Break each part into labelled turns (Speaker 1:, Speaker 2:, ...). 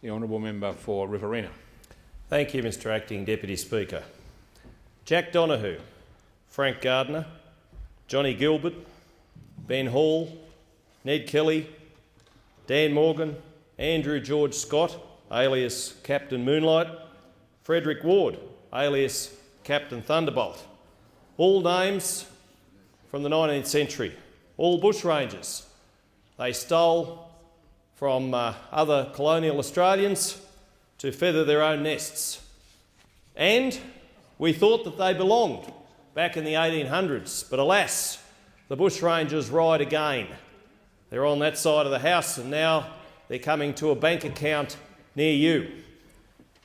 Speaker 1: The honourable member for Riverina.
Speaker 2: Thank you, Mr Acting Deputy Speaker. Jack Donoghue, Frank Gardner, Johnny Gilbert, Ben Hall, Ned Kelly, Dan Morgan, Andrew George Scott, alias Captain Moonlight, Frederick Ward, alias Captain Thunderbolt. All names from the 19th century, all bushrangers. They stole from other colonial Australians to feather their own nests. And we thought that they belonged back in the 1800s, but alas, the bushrangers ride again. They're on that side of the house and now they're coming to a bank account near you.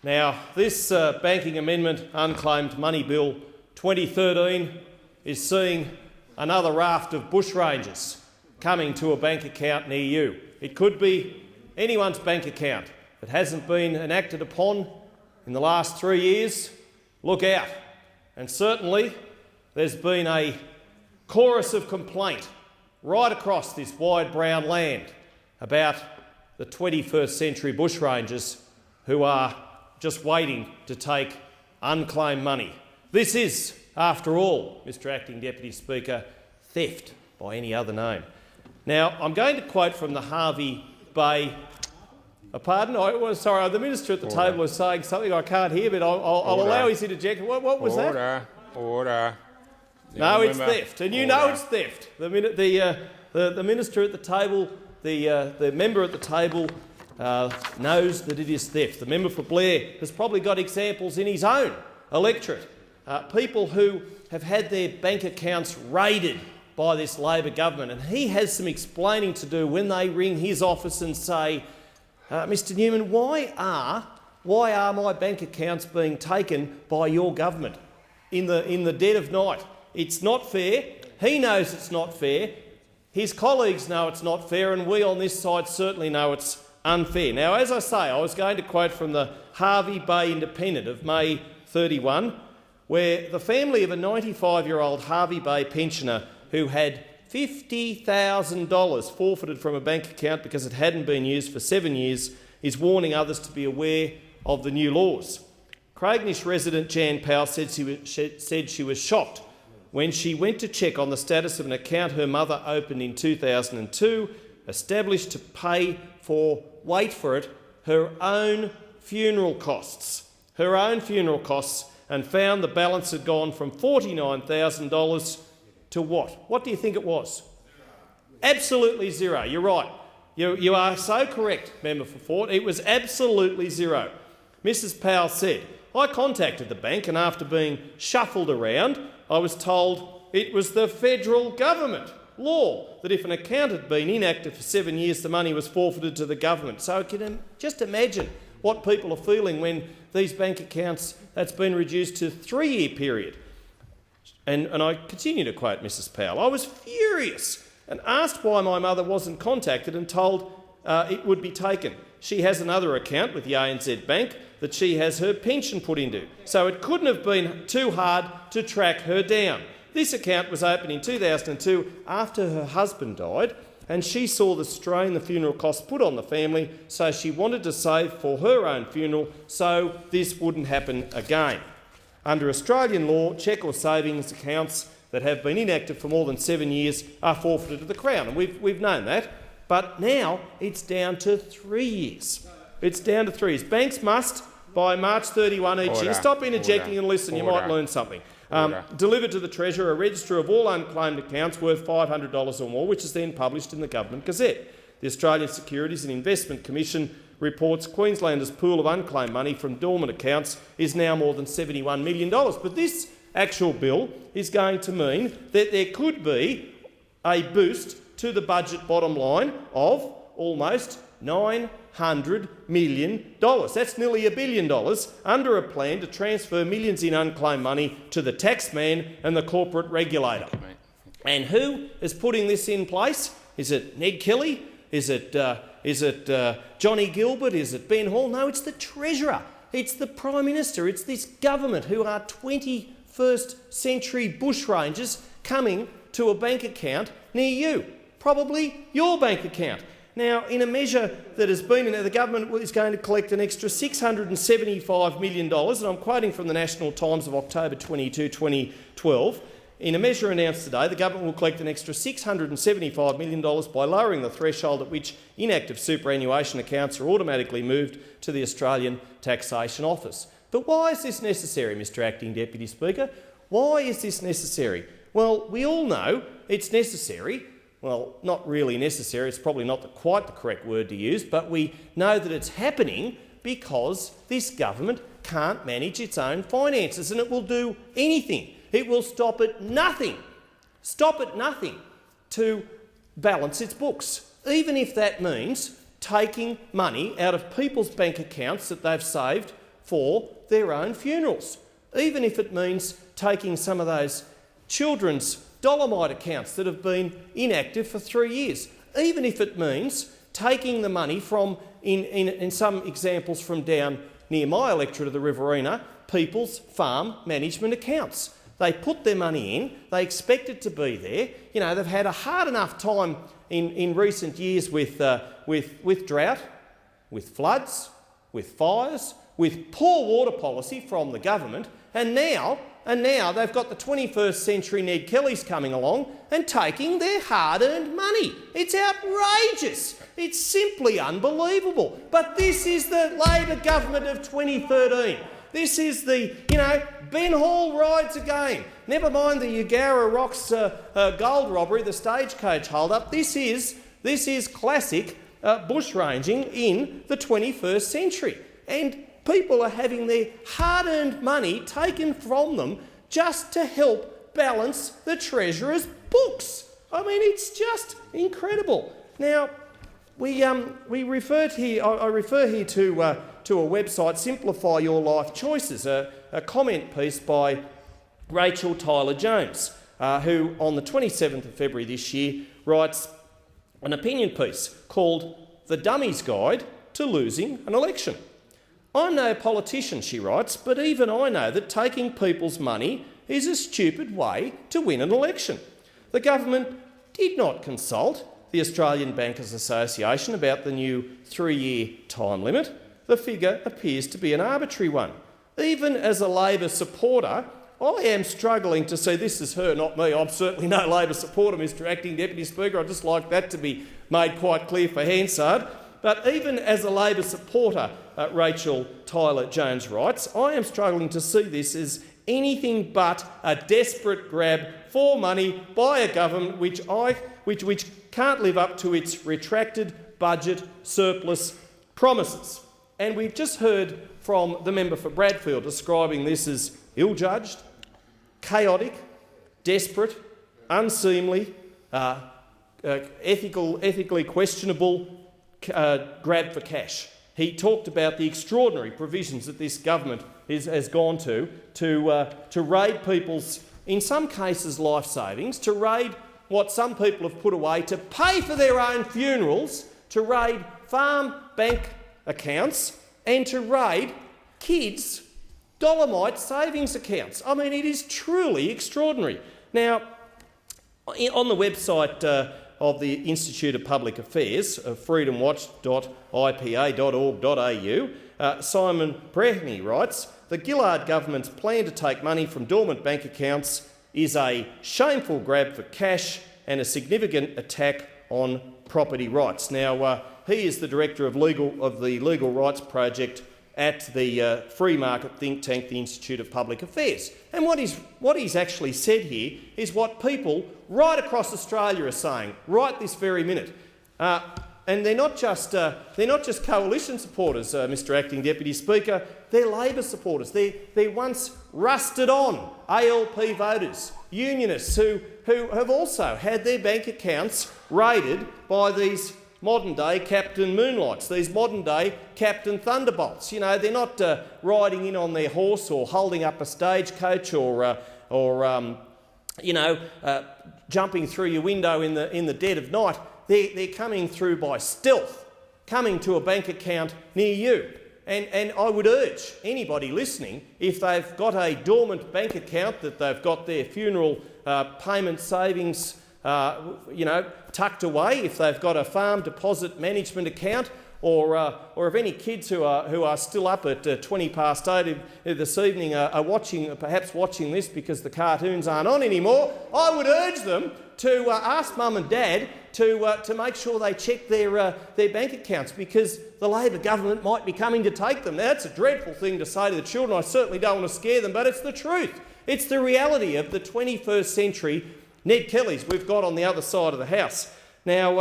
Speaker 2: Now, this Banking Amendment Unclaimed Money Bill 2013 is seeing another raft of bushrangers coming to a bank account near you. It could be anyone's bank account that hasn't been enacted upon in the last 3 years. Look out. And certainly there's been a chorus of complaint right across this wide brown land about the 21st century bushrangers who are just waiting to take unclaimed money. This is, after all, Mr Acting Deputy Speaker, theft by any other name. Now, I'm going to quote from the Hervey Bay. Pardon? Sorry, the minister at the table is saying something I can't hear, but I'll allow his interjection. What was that?
Speaker 1: Order.
Speaker 2: No, it's theft, and you know it's theft. The minister at the table, the member at the table knows that it is theft. The member for Blair has probably got examples in his own electorate. People who have had their bank accounts raided by this Labor government, and he has some explaining to do when they ring his office and say, Mr Newman, why are my bank accounts being taken by your government in the dead of night? It's not fair. He knows it's not fair. His colleagues know it's not fair, and we on this side certainly know it's unfair. Now, as I say, I was going to quote from the Hervey Bay Independent of May 31, where the family of a 95-year-old Hervey Bay pensioner who had $50,000 forfeited from a bank account because it hadn't been used for 7 years is warning others to be aware of the new laws. Craignish resident Jan Powell said she was shocked when she went to check on the status of an account her mother opened in 2002, established to pay for, wait for it, her own funeral costs, and found the balance had gone from $49,000 to what? What do you think it was? Absolutely zero. You're right. You are so correct, Member for Fort. It was absolutely zero. Mrs Powell said, I contacted the bank and after being shuffled around, I was told it was the federal government law that if an account had been inactive for 7 years, the money was forfeited to the government. So you can just imagine what people are feeling when these bank accounts, that's been reduced to a 3-year period. And I continue to quote Mrs Powell. I was furious and asked why my mother wasn't contacted and told it would be taken. She has another account with the ANZ Bank that she has her pension put into, so it couldn't have been too hard to track her down. This account was opened in 2002 after her husband died, and she saw the strain the funeral costs put on the family, so she wanted to save for her own funeral so this wouldn't happen again. Under Australian law, cheque or savings accounts that have been inactive for more than 7 years are forfeited to the Crown, and we've known that. But now it's down to 3 years. It's down to 3 years. Banks must, by March 31 each year, stop interjecting and listen, you might learn something. Deliver to the Treasurer a register of all unclaimed accounts worth $500 or more, which is then published in the Government Gazette. The Australian Securities and Investment Commission reports Queenslanders' pool of unclaimed money from dormant accounts is now more than $71 million. But this actual bill is going to mean that there could be a boost to the budget bottom line of almost $900 million. That's nearly $1 billion under a plan to transfer millions in unclaimed money to the taxman and the corporate regulator. And who is putting this in place? Is it Ned Kelly? Is it Johnny Gilbert? Is it Ben Hall? No, it's the Treasurer. It's the Prime Minister. It's this government who are 21st century bushrangers coming to a bank account near you, probably your bank account. Now, in a measure that has been, the government is going to collect an extra $675 million, and I'm quoting from the National Times of October 22, 2012. In a measure announced today, the government will collect an extra $675 million by lowering the threshold at which inactive superannuation accounts are automatically moved to the Australian Taxation Office. But why is this necessary, Mr Acting Deputy Speaker? Why is this necessary? Well, we all know it's necessary. Well, not really necessary, it's probably not quite the correct word to use, but we know that it's happening because this government can't manage its own finances, and it will do anything. It will stop at nothing to balance its books, even if that means taking money out of people's bank accounts that they've saved for their own funerals, even if it means taking some of those children's Dolomite accounts that have been inactive for 3 years, even if it means taking the money from, in some examples from down near my electorate of the Riverina, people's farm management accounts. They put their money in, they expect it to be there. You know, they've had a hard enough time in recent years with drought, with floods, with fires, with poor water policy from the government, and now they've got the 21st century Ned Kellys coming along and taking their hard-earned money. It's outrageous. It's simply unbelievable. But this is the Labor government of 2013. This is the, Ben Hall rides again. Never mind the Eugowra Rocks gold robbery, the stagecoach hold-up. This is classic bushranging in the 21st century. And people are having their hard-earned money taken from them just to help balance the Treasurer's books. I mean, it's just incredible. Now, I refer here to a website, Simplify Your Life Choices, a comment piece by Rachel Tyler-Jones, who on the 27th of February this year writes an opinion piece called The Dummy's Guide to Losing an Election. I'm no politician, she writes, but even I know that taking people's money is a stupid way to win an election. The government did not consult the Australian Bankers Association about the new 3-year time limit. The figure appears to be an arbitrary one. Even as a Labor supporter, I am struggling to see, this is her, not me, I'm certainly no Labor supporter, Mr Acting Deputy Speaker, I'd just like that to be made quite clear for Hansard. But even as a Labor supporter, Rachel Tyler-Jones writes, I am struggling to see this as anything but a desperate grab for money by a government which can't live up to its retracted budget surplus promises. And we've just heard from the member for Bradfield describing this as ill-judged, chaotic, desperate, unseemly, ethically questionable grab for cash. He talked about the extraordinary provisions that this government has gone to raid people's, in some cases, life savings, to raid what some people have put away to pay for their own funerals, to raid farm bank accounts and to raid kids' Dolomite savings accounts. I mean, it is truly extraordinary. Now, on the website of the Institute of Public Affairs, freedomwatch.ipa.org.au, Simon Brehney writes, the Gillard government's plan to take money from dormant bank accounts is a shameful grab for cash and a significant attack on property rights. Now, he is the director of the Legal Rights Project at the free market think tank, the Institute of Public Affairs. And what he's actually said here is what people right across Australia are saying right this very minute. And they're not just coalition supporters, Mr Acting Deputy Speaker, they're Labor supporters. They're once rusted-on ALP voters, unionists who have also had their bank accounts raided by these modern-day Captain Moonlights, these modern-day Captain Thunderbolts. You know, they're not riding in on their horse or holding up a stagecoach or jumping through your window in the dead of night. They're coming through by stealth, coming to a bank account near you. And I would urge anybody listening, if they've got a dormant bank account that they've got their funeral payment savings tucked away if they've got a farm deposit management account, or if any kids who are still up at 20 past 8 this evening are perhaps watching this because the cartoons aren't on anymore, I would urge them to ask mum and dad to make sure they check their bank accounts, because the Labor government might be coming to take them. Now, that's a dreadful thing to say to the children. I certainly don't want to scare them, but it's the truth. It's the reality of the 21st century Ned Kellys we've got on the other side of the house. Now,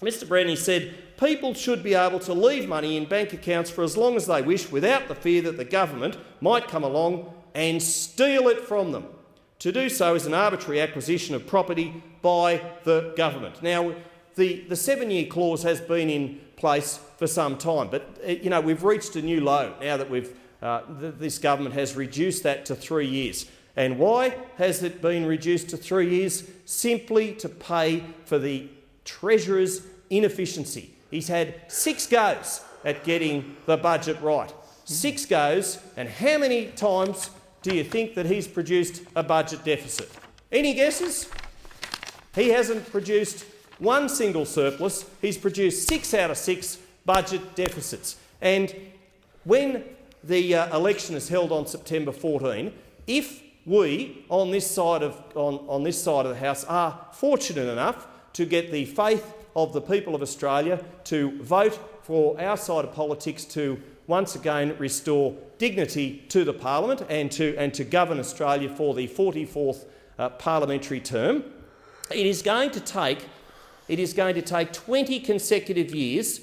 Speaker 2: Mr Brennan said people should be able to leave money in bank accounts for as long as they wish without the fear that the government might come along and steal it from them. To do so is an arbitrary acquisition of property by the government. Now, the 7-year clause has been in place for some time, but we've reached a new low now that this government has reduced that to 3 years. And why has it been reduced to 3 years? Simply to pay for the Treasurer's inefficiency. He's had 6 goes at getting the budget right. 6 goes, and how many times do you think that he's produced a budget deficit? Any guesses? He hasn't produced one single surplus. He's produced 6 out of 6 budget deficits. And when the election is held on September 14, if we on this side of the House are fortunate enough to get the faith of the people of Australia to vote for our side of politics to once again restore dignity to the Parliament and to govern Australia for the 44th parliamentary term, it is going to take 20 consecutive years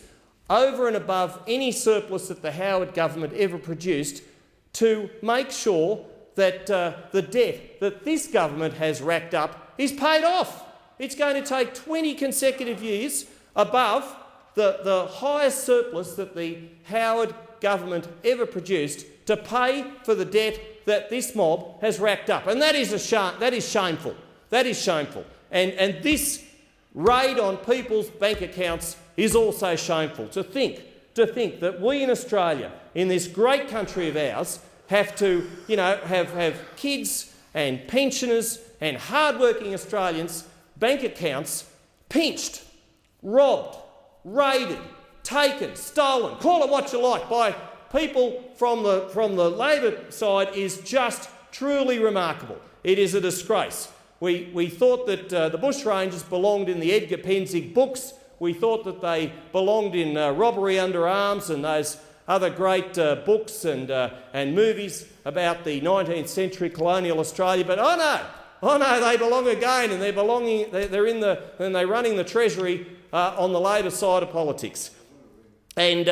Speaker 2: over and above any surplus that the Howard government ever produced to make sure that the debt that this government has racked up is paid off. It's going to take 20 consecutive years above the highest surplus that the Howard government ever produced to pay for the debt that this mob has racked up. And that is shameful. That is shameful. And this raid on people's bank accounts is also shameful. To think that we in Australia, in this great country of ours, have to have kids and pensioners and hard-working Australians' bank accounts pinched, robbed, raided, taken, stolen, call it what you like, by people from the Labor side is just truly remarkable. It is a disgrace. We thought that the bushrangers belonged in the Edgar Penzig books. We thought that they belonged in Robbery Under Arms and those other great books and movies about the 19th century colonial Australia. But oh no, they belong again, and they're running the Treasury on the Labor side of politics. And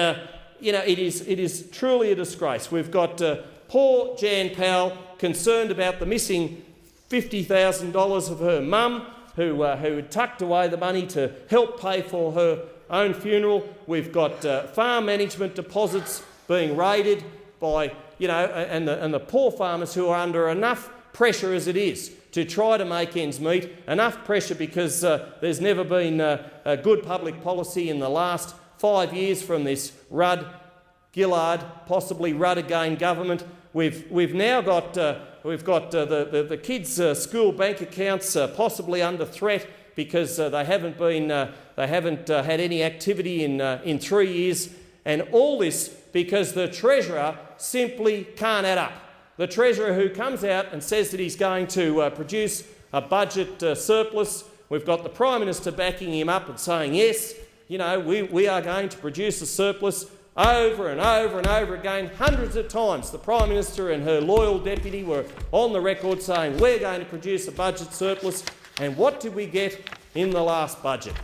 Speaker 2: it is truly a disgrace. We've got poor Jan Powell concerned about the missing $50,000 of her mum, who had tucked away the money to help pay for her own funeral. We've got farm management deposits being raided by, and the poor farmers who are under enough pressure as it is to try to make ends meet, enough pressure because there's never been a good public policy in the last 5 years from this Rudd-Gillard, possibly Rudd-again government. We've now got the kids' school bank accounts possibly under threat because they haven't had any activity in 3 years, and all this because the Treasurer simply can't add up. The Treasurer who comes out and says that he's going to produce a budget surplus. We've got the Prime Minister backing him up and saying, yes, we are going to produce a surplus. Over and over and over again, hundreds of times, the Prime Minister and her loyal deputy were on the record saying, we're going to produce a budget surplus. And what did we get in the last budget?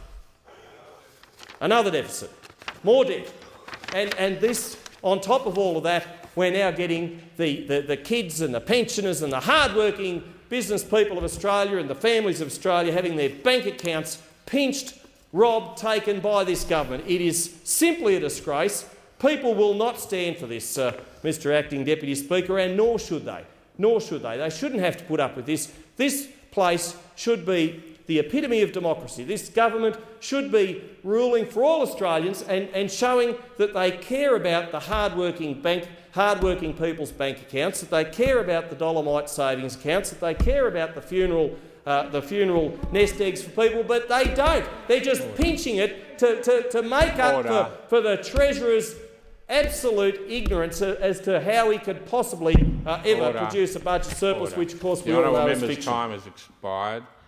Speaker 2: Another deficit, more debt. And this, on top of all of that, we're now getting the kids and the pensioners and the hard-working business people of Australia and the families of Australia having their bank accounts pinched, robbed, taken by this government. It is simply a disgrace. People will not stand for this, Mr Acting Deputy Speaker, and nor should they. They shouldn't have to put up with this. This place should be the epitome of democracy. This government should be ruling for all Australians and showing that they care about the hard-working people's bank accounts, that they care about the Dolomite savings accounts, that they care about the funeral the funeral nest eggs for people, but they don't. They're just pinching it to make up for the Treasurer's absolute ignorance as to how he could possibly ever produce a budget surplus, which of course we
Speaker 1: the
Speaker 2: all
Speaker 1: honourable
Speaker 2: know is
Speaker 1: member's
Speaker 2: fiction.
Speaker 1: time has expired.